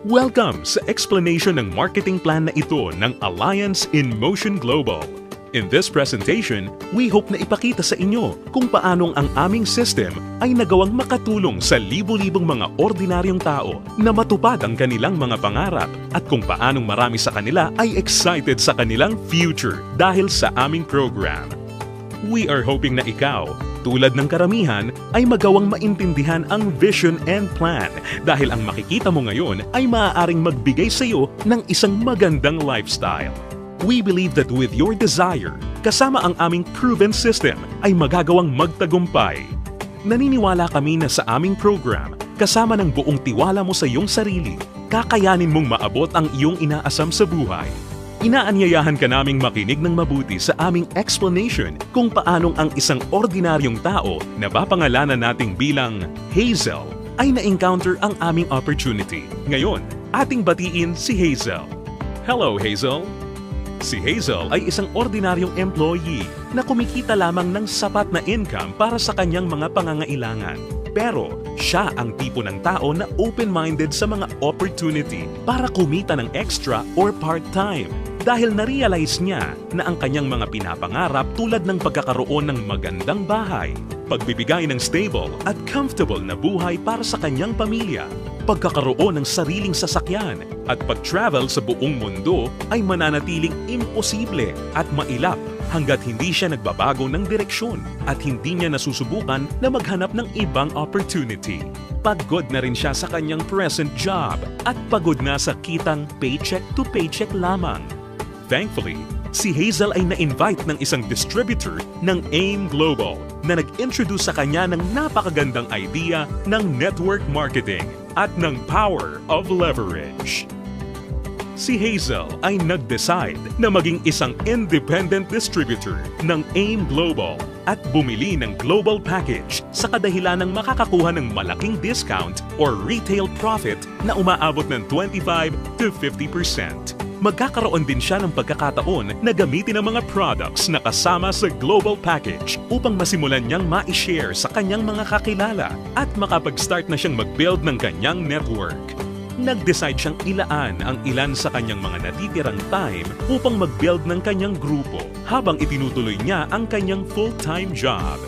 Welcome sa explanation ng marketing plan na ito ng Alliance in Motion Global. In this presentation, we hope na ipakita sa inyo kung paanong ang aming system ay nagawang makatulong sa libo-libong mga ordinaryong tao na matupad ang kanilang mga pangarap at kung paanong marami sa kanila ay excited sa kanilang future dahil sa aming program. We are hoping na ikaw, tulad ng karamihan, ay magawang maintindihan ang vision and plan dahil ang makikita mo ngayon ay maaaring magbigay sa iyo ng isang magandang lifestyle. We believe that with your desire, kasama ang aming proven system ay magagawang magtagumpay. Naniniwala kami na sa aming program, kasama ng buong tiwala mo sa iyong sarili, kakayanin mong maabot ang iyong inaasam sa buhay. Inaanyayahan ka naming makinig ng mabuti sa aming explanation kung paanong ang isang ordinaryong tao na papangalanan nating bilang Hazel ay na-encounter ang aming opportunity. Ngayon, ating batiin si Hazel. Hello, Hazel! Si Hazel ay isang ordinaryong employee na kumikita lamang ng sapat na income para sa kanyang mga pangangailangan. Pero siya ang tipo ng tao na open-minded sa mga opportunity para kumita ng extra or part-time dahil na-realize niya na ang kanyang mga pinapangarap tulad ng pagkakaroon ng magandang bahay, pagbibigay ng stable at comfortable na buhay para sa kanyang pamilya, pagkakaroon ng sariling sasakyan at pag-travel sa buong mundo ay mananatiling imposible at mailap hanggat hindi siya nagbabago ng direksyon at hindi niya nasusubukan na maghanap ng ibang opportunity. Pagod na rin siya sa kanyang present job at pagod na sa kitang paycheck to paycheck lamang. Thankfully, si Hazel ay na-invite ng isang distributor ng AIM Global na nag-introduce sa kanya ng napakagandang idea ng network marketing at ng power of leverage. Si Hazel ay nag-decide na maging isang independent distributor ng AIM Global at bumili ng global package sa kadahilan ng makakakuha ng malaking discount or retail profit na umaabot ng 25 to 50%. Magkakaroon din siya ng pagkakataon na gamitin ang mga products na kasama sa global package upang masimulan niyang ma-share sa kanyang mga kakilala at makapag-start na siyang mag-build ng kanyang network. Nag-decide siyang ilaan ang ilan sa kanyang mga natitirang time upang mag-build ng kanyang grupo habang itinutuloy niya ang kanyang full-time job.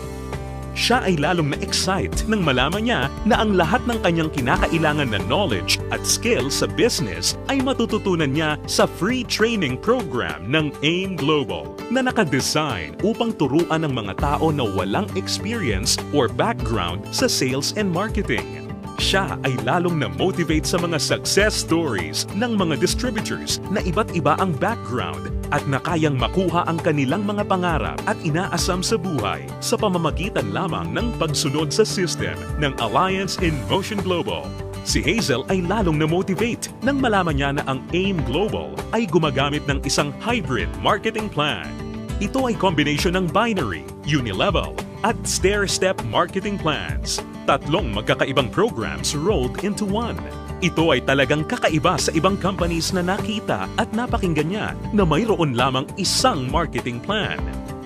Siya ay lalong na-excite nang malaman niya na ang lahat ng kanyang kinakailangan na knowledge at skills sa business ay matututunan niya sa free training program ng AIM Global na nakadesign upang turuan ng mga tao na walang experience or background sa sales and marketing. Siya ay lalong na-motivate sa mga success stories ng mga distributors na iba't iba ang background at na kayang makuha ang kanilang mga pangarap at inaasam sa buhay sa pamamagitan lamang ng pagsunod sa system ng Alliance in Motion Global. Si Hazel ay lalong na-motivate nang malaman niya na ang AIM Global ay gumagamit ng isang hybrid marketing plan. Ito ay combination ng binary, unilevel, at stair-step marketing plans. Tatlong magkakaibang programs rolled into one. Ito ay talagang kakaiba sa ibang companies na nakita at napakinggan niya na mayroon lamang isang marketing plan.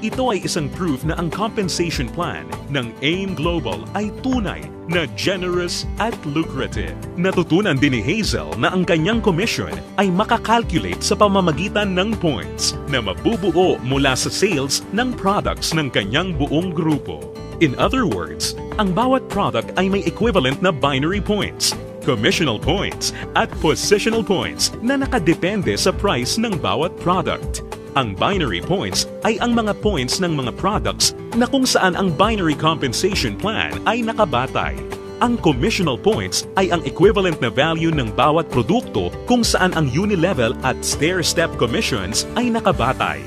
Ito ay isang proof na ang compensation plan ng AIM Global ay tunay na generous at lucrative. Natutunan din ni Hazel na ang kanyang commission ay makakalculate sa pamamagitan ng points na mabubuo mula sa sales ng products ng kanyang buong grupo. In other words, ang bawat product ay may equivalent na binary points, commissional points at positional points na nakadepende sa price ng bawat product. Ang binary points ay ang mga points ng mga products na kung saan ang binary compensation plan ay nakabatay. Ang commissional points ay ang equivalent na value ng bawat produkto kung saan ang unilevel at stair-step commissions ay nakabatay.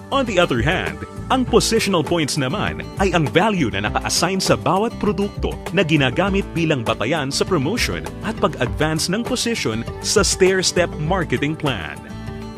On the other hand, ang positional points naman ay ang value na naka-assign sa bawat produkto na ginagamit bilang batayan sa promotion at pag-advance ng position sa stair-step marketing plan.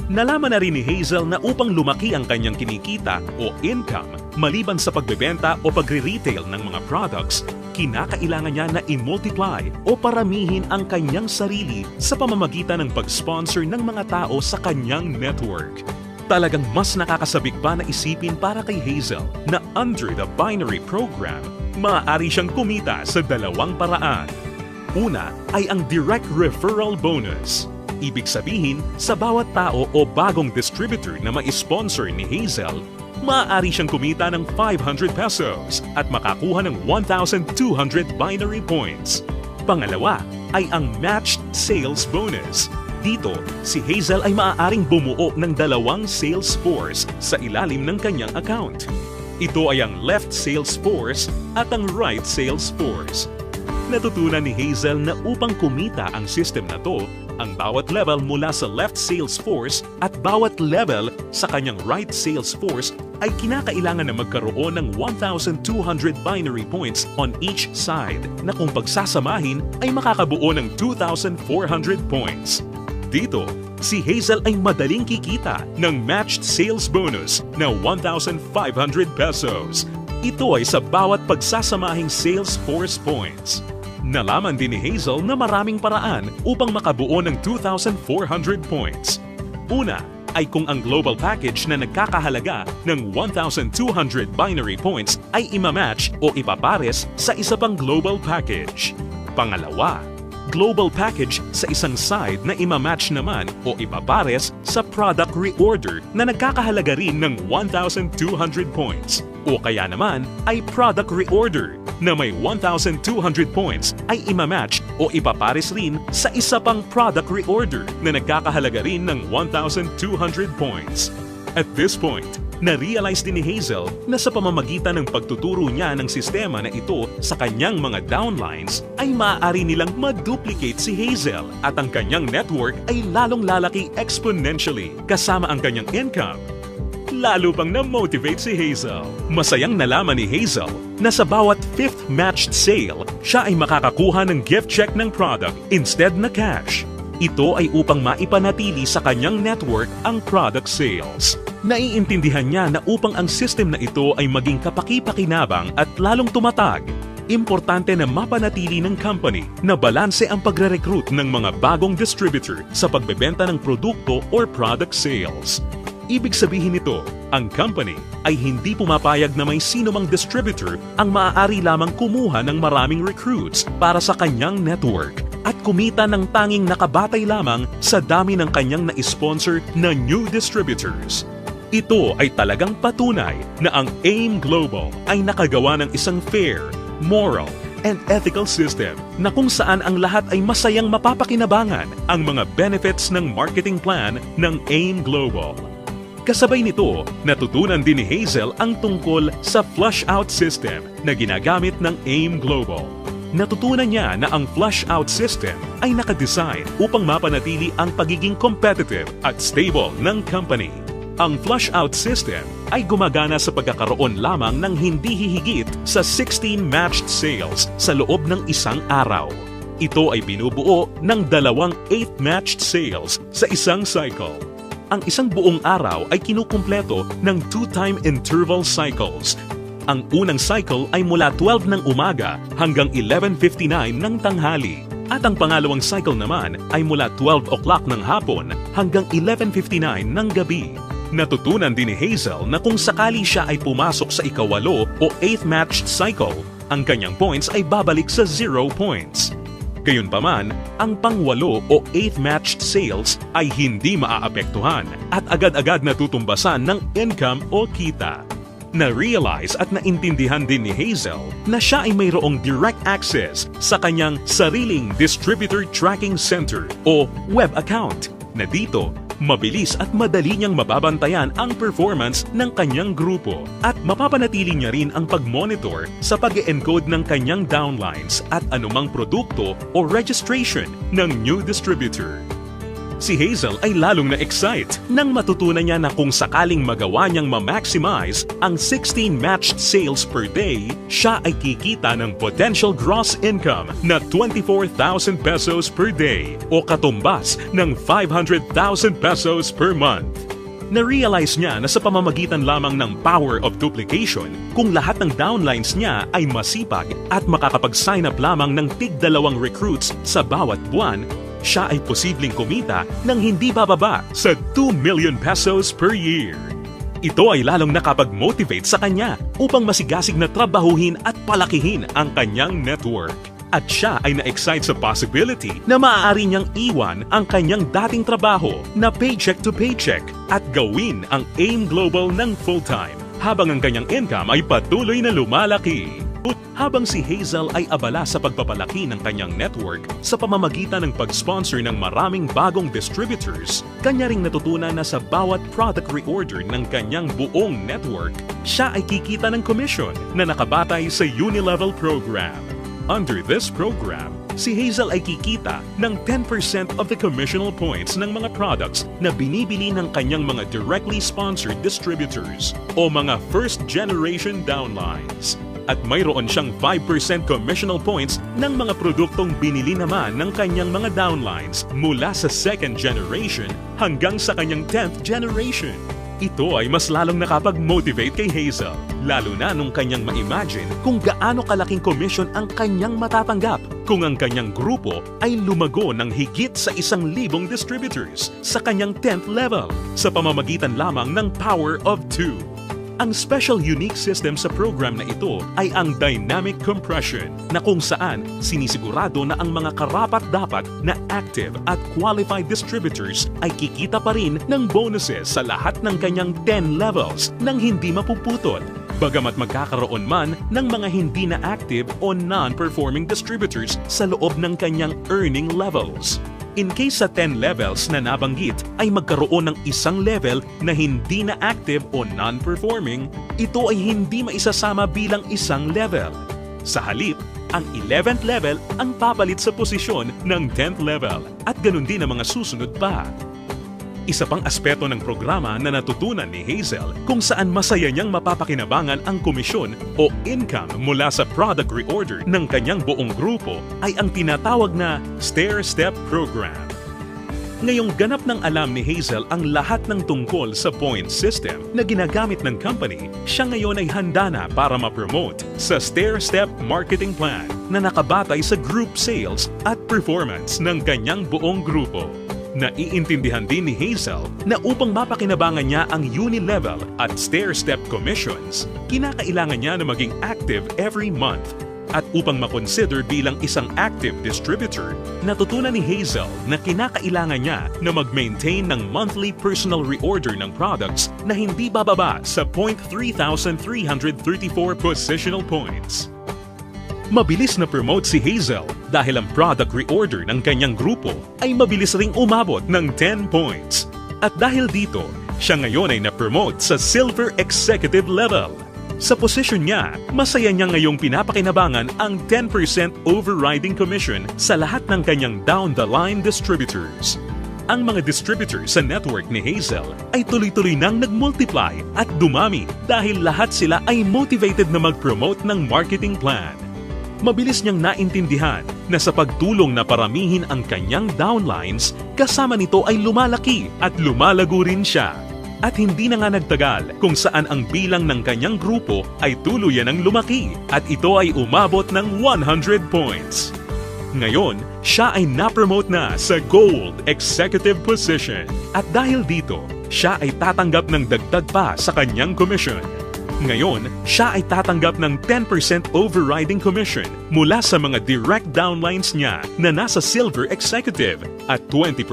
Nalaman na rin ni Hazel na upang lumaki ang kanyang kinikita o income maliban sa pagbebenta o pagre-retail ng mga products, kinakailangan niya na i-multiply o paramihin ang kanyang sarili sa pamamagitan ng pag-sponsor ng mga tao sa kanyang network. Talagang mas nakakasabik pa na isipin para kay Hazel na under the binary program, maaari siyang kumita sa dalawang paraan. Una ay ang direct referral bonus. Ibig sabihin, sa bawat tao o bagong distributor na ma-sponsor ni Hazel, maaari siyang kumita ng 500 pesos at makakuha ng 1,200 binary points. Pangalawa ay ang matched sales bonus. Dito, si Hazel ay maaaring bumuo ng 2 sales force sa ilalim ng kanyang account. Ito ay ang left sales force at ang right sales force. Natutunan ni Hazel na upang kumita ang system na to, ang bawat level mula sa left sales force at bawat level sa kanyang right sales force ay kinakailangan na magkaroon ng 1,200 binary points on each side na kung pagsasamahin ay makakabuo ng 2,400 points. Dito, si Hazel ay madaling kikita ng matched sales bonus na 1,500 pesos. Ito ay sa bawat pagsasamahing sales force points. Nalaman din ni Hazel na maraming paraan upang makabuo ng 2,400 points. Una ay kung ang global package na nagkakahalaga ng 1,200 binary points ay imamatch o ipapares sa isa pang global package. Pangalawa, global package sa isang side na imamatch naman o ipapares sa product reorder na nagkakahalaga rin ng 1,200 points. O kaya naman ay product reorder na may 1,200 points ay imamatch o ipapares rin sa isa pang product reorder na nagkakahalaga rin ng 1,200 points. At this point, na-realize din ni Hazel na sa pamamagitan ng pagtuturo niya ng sistema na ito sa kanyang mga downlines ay maaari nilang ma-duplicate si Hazel at ang kanyang network ay lalong lalaki exponentially kasama ang kanyang income. Lalo pang na-motivate si Hazel. Masayang nalaman ni Hazel na sa bawat 5th matched sale, siya ay makakakuha ng gift check ng product instead na cash. Ito ay upang maipanatili sa kanyang network ang product sales. Naiintindihan niya na upang ang system na ito ay maging kapaki-pakinabang at lalong tumatag, importante na mapanatili ng company na balanse ang pagre-recruit ng mga bagong distributor sa pagbebenta ng produkto or product sales. Ibig sabihin nito, ang company ay hindi pumapayag na may sino mang distributor ang maaari lamang kumuha ng maraming recruits para sa kanyang network at kumita ng tanging nakabatay lamang sa dami ng kanyang na-sponsor na new distributors. Ito ay talagang patunay na ang AIM Global ay nakagawa ng isang fair, moral, and ethical system na kung saan ang lahat ay masayang mapapakinabangan ang mga benefits ng marketing plan ng AIM Global. Kasabay nito, natutunan din ni Hazel ang tungkol sa flush-out system na ginagamit ng AIM Global. Natutunan niya na ang flush-out system ay nakadesign upang mapanatili ang pagiging competitive at stable ng company. Ang flush-out system ay gumagana sa pagkakaroon lamang ng hindi hihigit sa 16 matched sales sa loob ng isang araw. Ito ay binubuo ng 2 8th matched sales sa isang cycle. Ang isang buong araw ay kinukumpleto ng 2-time interval cycles. Ang unang cycle ay mula 12 ng umaga hanggang 11:59 ng tanghali. At ang pangalawang cycle naman ay mula 12 o'clock ng hapon hanggang 11:59 ng gabi. Natutunan din ni Hazel na kung sakali siya ay pumasok sa ikawalo o 8th matched cycle, ang kanyang points ay babalik sa 0 points. Gayunpaman, ang pang-8 o 8th matched sales ay hindi maaapektuhan at agad-agad natutumbasan ng income o kita. Na-realize at naintindihan din ni Hazel na siya ay mayroong direct access sa kanyang sariling Distributor Tracking Center o web account na dito mabilis at madali niyang mababantayan ang performance ng kanyang grupo at mapapanatili niya rin ang pag-monitor sa pag-encode ng kanyang downlines at anumang produkto o registration ng new distributor. Si Hazel ay lalong na-excite nang matutunan niya na kung sakaling magawa niyang ma-maximize ang 16 matched sales per day, siya ay kikita ng potential gross income na 24,000 pesos per day o katumbas ng 500,000 pesos per month. Na-realize niya na sa pamamagitan lamang ng power of duplication, kung lahat ng downlines niya ay masipag at makakapag-sign up lamang ng tig-2 recruits sa bawat buwan, siya ay posibleng kumita ng hindi bababa sa 2 million pesos per year. Ito ay lalong nakapag-motivate sa kanya upang masigasig na trabahuhin at palakihin ang kanyang network. At siya ay na-excite sa possibility na maaari niyang iwan ang kanyang dating trabaho na paycheck to paycheck at gawin ang AIM Global ng full-time habang ang kanyang income ay patuloy na lumalaki. Habang si Hazel ay abala sa pagpapalaki ng kanyang network sa pamamagitan ng pag-sponsor ng maraming bagong distributors, kanya ring natutunan na sa bawat product reorder ng kanyang buong network, siya ay kikita ng commission na nakabatay sa Unilevel program. Under this program, si Hazel ay kikita ng 10% of the commissional points ng mga products na binibili ng kanyang mga directly sponsored distributors o mga first-generation downlines. At mayroon siyang 5% commissional points ng mga produktong binili naman ng kanyang mga downlines mula sa second generation hanggang sa kanyang 10th generation. Ito ay mas lalong nakapag-motivate kay Hazel, lalo na nung kanyang ma-imagine kung gaano kalaking commission ang kanyang matatanggap kung ang kanyang grupo ay lumago ng higit sa 1,000 distributors sa kanyang 10th level sa pamamagitan lamang ng Power of 2. Ang special unique system sa program na ito ay ang dynamic compression na kung saan sinisigurado na ang mga karapat-dapat na active at qualified distributors ay kikita pa rin ng bonuses sa lahat ng kanyang 10 levels nang hindi mapuputol. Bagamat magkakaroon man ng mga hindi na active o non-performing distributors sa loob ng kanyang earning levels. In case sa 10 levels na nabanggit ay magkaroon ng isang level na hindi na active o non-performing, ito ay hindi maisasama bilang isang level. Sa halip, ang 11th level ang papalit sa posisyon ng 10th level at ganun din ang mga susunod pa. Isa pang aspeto ng programa na natutunan ni Hazel kung saan masaya niyang mapapakinabangan ang komisyon o income mula sa product reorder ng kanyang buong grupo ay ang tinatawag na stair-step program. Ngayong ganap ng alam ni Hazel ang lahat ng tungkol sa point system na ginagamit ng company, siya ngayon ay handa na para ma-promote sa stair-step marketing plan na nakabatay sa group sales at performance ng kanyang buong grupo. Naiintindihan din ni Hazel na upang mapakinabangan niya ang Unilevel at stair-step commissions, kinakailangan niya na maging active every month. At upang makonsider bilang isang active distributor, natutunan ni Hazel na kinakailangan niya na mag-maintain ng monthly personal reorder ng products na hindi bababa sa 3,334 positional points. Mabilis na promote si Hazel dahil ang product reorder ng kanyang grupo ay mabilis ring umabot ng 10 points. At dahil dito, siya ngayon ay na-promote sa Silver Executive level. Sa posisyon niya, masaya niya ngayong pinapakinabangan ang 10% overriding commission sa lahat ng kanyang down-the-line distributors. Ang mga distributors sa network ni Hazel ay tuloy-tuloy nang nag-multiply at dumami dahil lahat sila ay motivated na mag-promote ng marketing plan. Mabilis niyang naintindihan na sa pagtulong na paramihin ang kanyang downlines, kasama nito ay lumalaki at lumalago rin siya. At hindi na nga nagtagal kung saan ang bilang ng kanyang grupo ay tuluyan ng lumaki at ito ay umabot ng 100 points. Ngayon, siya ay na-promote na sa Gold Executive position at dahil dito, siya ay tatanggap ng dagdag pa sa kanyang commission. Ngayon, siya ay tatanggap ng 10% overriding commission mula sa mga direct downlines niya na nasa Silver Executive at 20%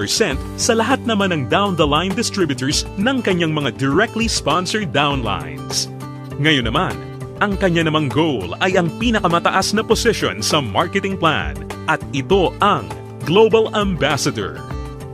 sa lahat naman ng down-the-line distributors ng kanyang mga directly sponsored downlines. Ngayon naman, ang kanya namang goal ay ang pinakamataas na position sa marketing plan at ito ang Global Ambassador.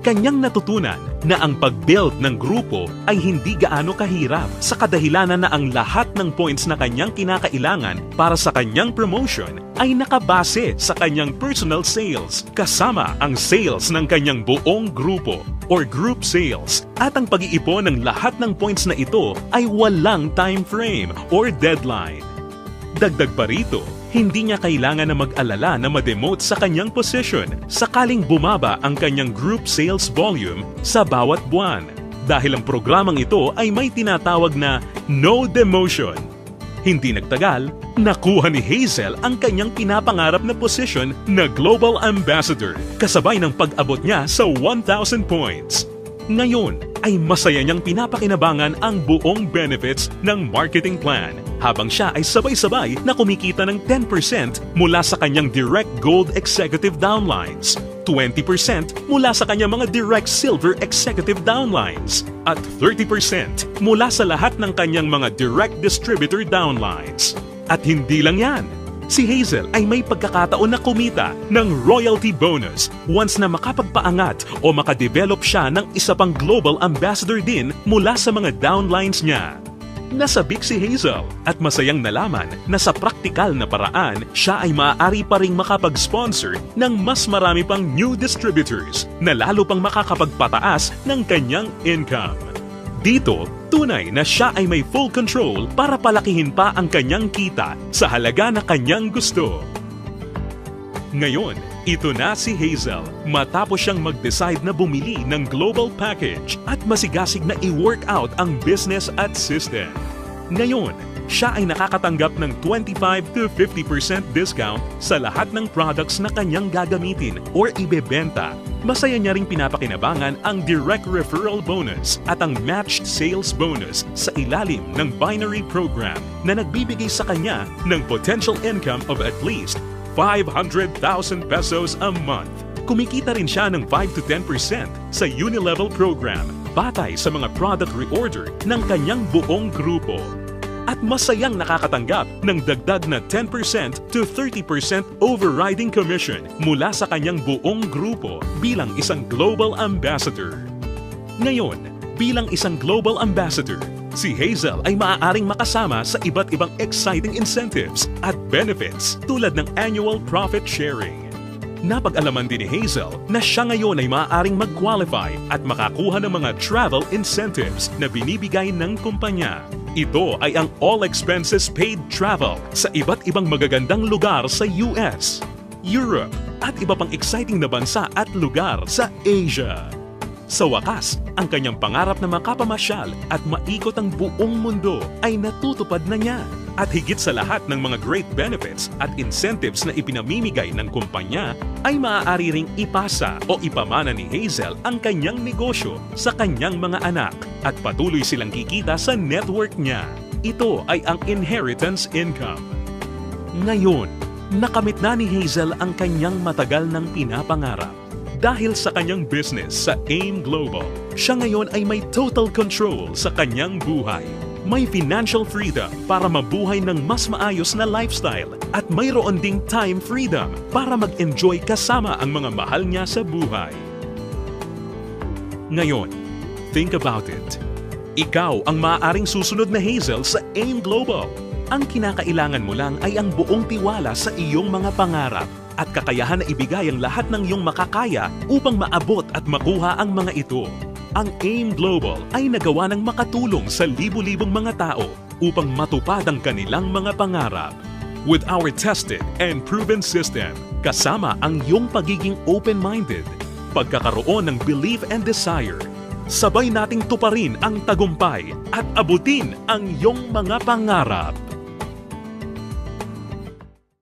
Kanyang natutunan na ang pag-build ng grupo ay hindi gaano kahirap sa kadahilanan na ang lahat ng points na kanyang kinakailangan para sa kanyang promotion ay nakabase sa kanyang personal sales kasama ang sales ng kanyang buong grupo or group sales at ang pag-iipon ng lahat ng points na ito ay walang time frame or deadline. Dagdag pa rito, hindi niya kailangan na mag-alala na ma-demote sa kanyang position sakaling bumaba ang kanyang group sales volume sa bawat buwan dahil ang programang ito ay may tinatawag na no demotion. Hindi nagtagal, nakuha ni Hazel ang kanyang pinapangarap na position na Global Ambassador kasabay ng pag-abot niya sa 1,000 points. Ngayon ay masaya niyang pinapakinabangan ang buong benefits ng marketing plan habang siya ay sabay-sabay na kumikita ng 10% mula sa kanyang direct gold executive downlines, 20% mula sa kanyang mga direct silver executive downlines, at 30% mula sa lahat ng kanyang mga direct distributor downlines. At hindi lang yan, si Hazel ay may pagkakataon na kumita ng royalty bonus once na makapagpaangat o makadevelop siya ng isa pang global ambassador din mula sa mga downlines niya. Nasabik si Hazel at masayang nalaman na sa praktikal na paraan siya ay maaari pa ring makapag-sponsor ng mas marami pang new distributors na lalo pang makakapagpataas ng kanyang income. Dito, tunay na siya ay may full control para palakihin pa ang kanyang kita sa halaga na kanyang gusto. Ngayon, ito na si Hazel matapos siyang mag-decide na bumili ng global package at masigasig na i-work out ang business at system. Ngayon, siya ay nakakatanggap ng 25 to 50% discount sa lahat ng products na kanyang gagamitin or ibebenta. Masaya niya ring pinapakinabangan ang direct referral bonus at ang matched sales bonus sa ilalim ng binary program na nagbibigay sa kanya ng potential income of at least 500,000 pesos a month. Kumikita rin siya ng 5 to 10% sa Unilevel program batay sa mga product reorder ng kanyang buong grupo. At masayang nakakatanggap ng dagdag na 10% to 30% overriding commission mula sa kanyang buong grupo bilang isang global ambassador. Ngayon, bilang isang global ambassador, si Hazel ay maaaring makasama sa iba't ibang exciting incentives at benefits tulad ng annual profit sharing. Napag-alaman din ni Hazel na siya ngayon ay maaaring mag-qualify at makakuha ng mga travel incentives na binibigay ng kumpanya. Ito ay ang all expenses paid travel sa iba't ibang magagandang lugar sa US, Europe, at iba pang exciting na bansa at lugar sa Asia. Sa wakas, ang kanyang pangarap na makapamasyal at maikot ang buong mundo ay natutupad na niya. At higit sa lahat ng mga great benefits at incentives na ipinamimigay ng kumpanya, ay maaari ring ipasa o ipamana ni Hazel ang kanyang negosyo sa kanyang mga anak at patuloy silang kikita sa network niya. Ito ay ang inheritance income. Ngayon, nakamit na ni Hazel ang kanyang matagal ng pinapangarap. Dahil sa kanyang business sa AIM Global, siya ngayon ay may total control sa kanyang buhay. May financial freedom para mabuhay ng mas maayos na lifestyle at mayroon ding time freedom para mag-enjoy kasama ang mga mahal niya sa buhay. Ngayon, think about it. Ikaw ang maaaring susunod na Hazel sa AIM Global. Ang kinakailangan mo lang ay ang buong tiwala sa iyong mga pangarap at kakayahan na ibigay ang lahat ng iyong makakaya upang maabot at makuha ang mga ito. Ang AIM Global ay nagawa ng makatulong sa libu-libong mga tao upang matupad ang kanilang mga pangarap. With our tested and proven system, kasama ang iyong pagiging open-minded, pagkakaroon ng belief and desire, sabay nating tuparin ang tagumpay at abutin ang iyong mga pangarap.